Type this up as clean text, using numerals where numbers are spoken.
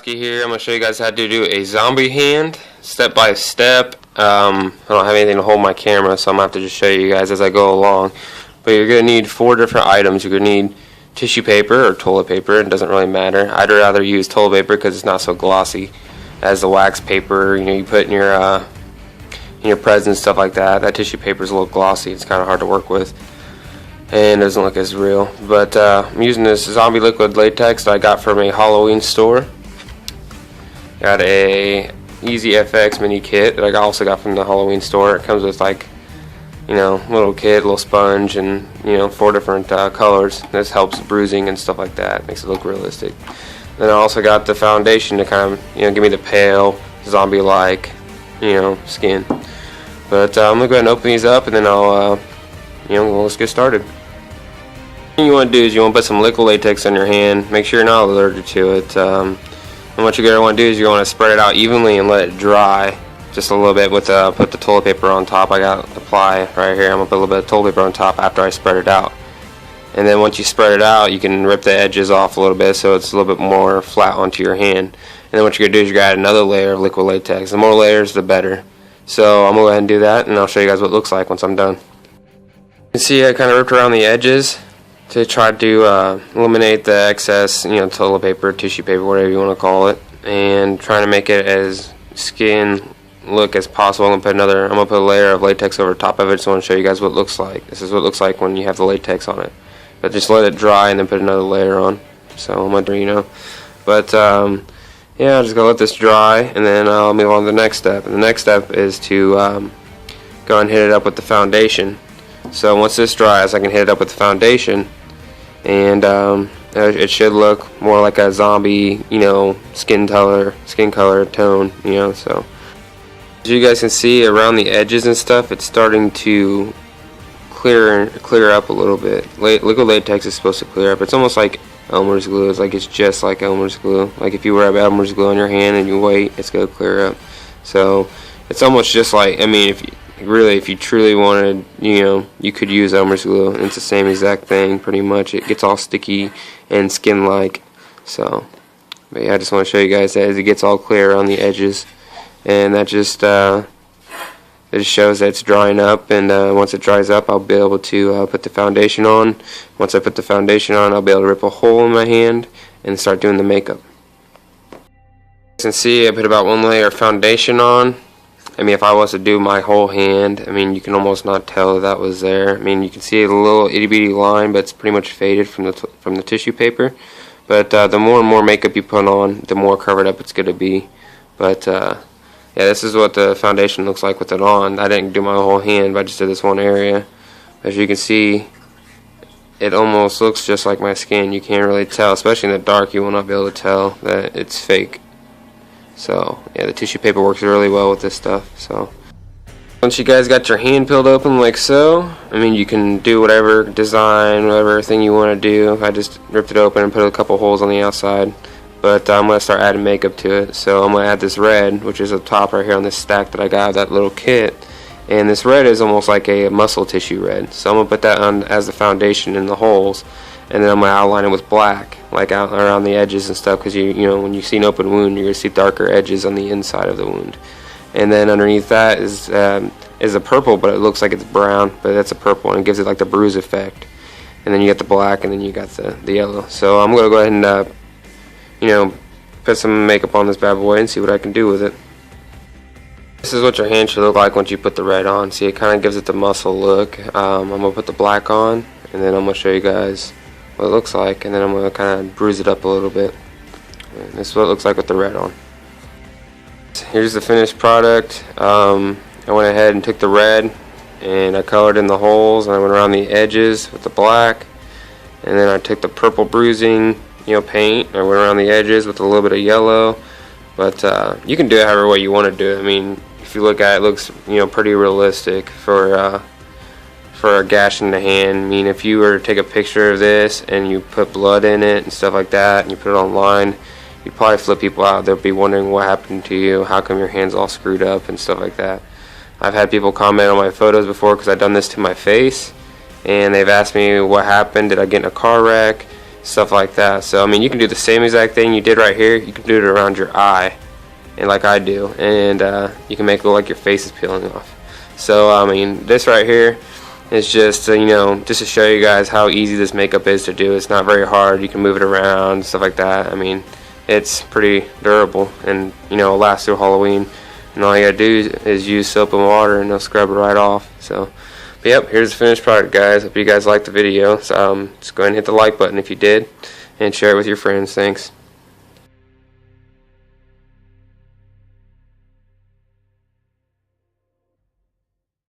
Here, I'm going to show you guys how to do a zombie hand step by step. I don't have anything to hold my camera, so I'm going to have to just show you guys as I go along. But you're going to need 4 different items. You're going to need tissue paper or toilet paper. It doesn't really matter. I'd rather use toilet paper because it's not so glossy as the wax paper you put in your presents and stuff like that. That tissue paper is a little glossy. It's kind of hard to work with and doesn't look as real. But I'm using this zombie liquid latex that I got from a Halloween store. Got a Easy FX mini kit that I also got from the Halloween store. It comes with little kit, little sponge, and 4 different colors. This helps bruising and stuff like that. Makes it look realistic. Then I also got the foundation to kind of give me the pale zombie-like skin. But I'm gonna go ahead and open these up, and then I'll let's get started. What you want to do is you want to put some liquid latex on your hand. Make sure you're not allergic to it. And what you're going to want to do is you're going to spread it out evenly and let it dry just a little bit with put the toilet paper on top. I got apply right here. I'm going to put a little bit of toilet paper on top after I spread it out. And then once you spread it out, you can rip the edges off a little bit so it's a little bit more flat onto your hand. And then what you're going to do is you're going to add another layer of liquid latex. The more layers, the better. So I'm going to go ahead and do that, and I'll show you guys what it looks like once I'm done. You can see I kind of ripped around the edges to try to eliminate the excess, toilet paper, tissue paper, whatever you want to call it, and trying to make it as skin look as possible. I'm gonna put a layer of latex over top of it, so I want to show you guys what it looks like. This is what it looks like when you have the latex on it. But just let it dry and then put another layer on. So I'm gonna But yeah, I'm just gonna let this dry, and then I'll move on to the next step. And the next step is to go and hit it up with the foundation. So once this dries, I can hit it up with the foundation, and it should look more like a zombie, skin color tone, So as you guys can see around the edges and stuff, it's starting to clear up a little bit. Liquid latex is supposed to clear up. It's almost like Elmer's glue. It's just like Elmer's glue. Like if you rub Elmer's glue on your hand and you wait, it's gonna clear up. So it's almost just like, if you truly wanted, you could use Elmer's glue. And it's the same exact thing, pretty much. It gets all sticky and skin-like. So, but yeah, I just want to show you guys that as it gets all clear on the edges, and that just it just shows that it's drying up. And once it dries up, I'll be able to put the foundation on. Once I put the foundation on, I'll be able to rip a hole in my hand and start doing the makeup. As you can see, I put about 1 layer of foundation on. If I was to do my whole hand, you can almost not tell that was there. You can see a little itty bitty line, but it's pretty much faded from the tissue paper. But the more and more makeup you put on, the more covered up it's going to be. But yeah, this is what the foundation looks like with it on. I didn't do my whole hand, but I just did this one area. As you can see, it almost looks just like my skin. You can't really tell, especially in the dark. You will not be able to tell that it's fake. So yeah, the tissue paper works really well with this stuff. So once you guys got your hand peeled open like so, you can do whatever design, whatever thing you want to do. I just ripped it open and put a couple holes on the outside. But I'm going to start adding makeup to it. So I'm going to add this red, which is up top right here on this stack that I got out of that little kit. And this red is almost like a muscle tissue red. So I'm going to put that on as the foundation in the holes. And then I'm going to outline it with black, like out around the edges and stuff, because when you see an open wound, you're going to see darker edges on the inside of the wound. And then underneath that is a purple, but it looks like it's brown, but that's a purple, and it gives it like the bruise effect. And then you got the black, and then you got the yellow. So I'm going to go ahead and put some makeup on this bad boy and see what I can do with it. This is what your hand should look like once you put the red on. See, it kind of gives it the muscle look. I'm going to put the black on, and then I'm going to show you guys what it looks like, and then I'm going to kind of bruise it up a little bit. And this is what it looks like with the red on. Here's the finished product. I went ahead and took the red and I colored in the holes, and I went around the edges with the black, and then I took the purple bruising paint, I went around the edges with a little bit of yellow. But you can do it however way you want to do it. If you look at it, it looks pretty realistic for a gash in the hand. If you were to take a picture of this and you put blood in it and stuff like that, and you put it online, you'd probably flip people out. They'll be wondering what happened to you, how come your hand's all screwed up and stuff like that. I've had people comment on my photos before because I've done this to my face, and they've asked me what happened, did I get in a car wreck, stuff like that. So I mean, you can do the same exact thing you did right here, you can do it around your eye, and like I do, and you can make it look like your face is peeling off. So I mean, this right here is just you know, just to show you guys how easy this makeup is to do. It's not very hard, you can move it around, stuff like that. I mean, it's pretty durable, and you know, it'll last through Halloween, and all you gotta do is use soap and water and it'll scrub it right off. So but yep, here's the finished product, guys. Hope you guys liked the video. So just go ahead and hit the like button if you did, and share it with your friends. Thanks.